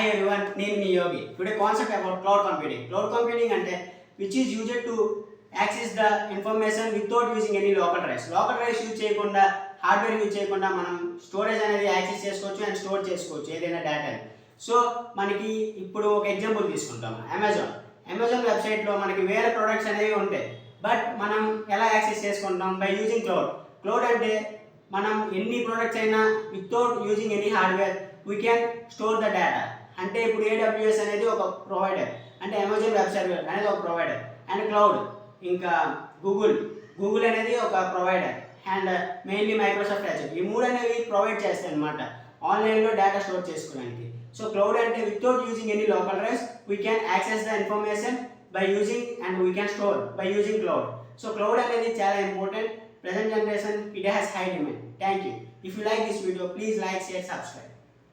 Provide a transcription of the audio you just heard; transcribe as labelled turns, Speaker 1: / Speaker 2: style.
Speaker 1: Hi everyone, నేను మీ యోగి. Today concept about cloud computing. Cloud computing అంటే which is used to access the information without using any local drives. Local drives use చేయకుండా, hardware use చేయకుండా మనం storage అనేది access చేసుకోవచ్చు and store చేసుకోవచ్చు ఏదైనా డేటాని. సో మనకి ఇప్పుడు ఒక ఎగ్జాంపుల్ తీసుకుంటాం. అమెజాన్ వెబ్సైట్లో మనకి వేరే ప్రొడక్ట్స్ అనేవి ఉంటాయి. బట్ మనం ఎలా యాక్సెస్ చేసుకుంటాం? బై యూజింగ్ క్లౌడ్ అంటే మనం ఎన్ని ప్రొడక్ట్స్ అయినా without using any hardware we can store the data. అంటే ఇప్పుడు AWS అనేది ఒక ప్రొవైడర్, అంటే అమెజాన్ వెబ్ సర్వర్ అనేది ఒక ప్రొవైడర్, అండ్ క్లౌడ్ ఇంకా గూగుల్ అనేది ఒక ప్రొవైడర్, అండ్ మెయిన్లీ మైక్రోసాఫ్ట్ యాజూర్. ఈ మూడు అనేవి ప్రొవైడ్ చేస్తాయి అనమాట ఆన్లైన్లో డేటా స్టోర్ చేసుకోవడానికి. సో క్లౌడ్ అంటే without using any local drives we can access the information by using and we can store by using cloud. So cloud అనేది చాలా important. Present generation, it has high demand. Thank you. If you like this video, please like, share, subscribe.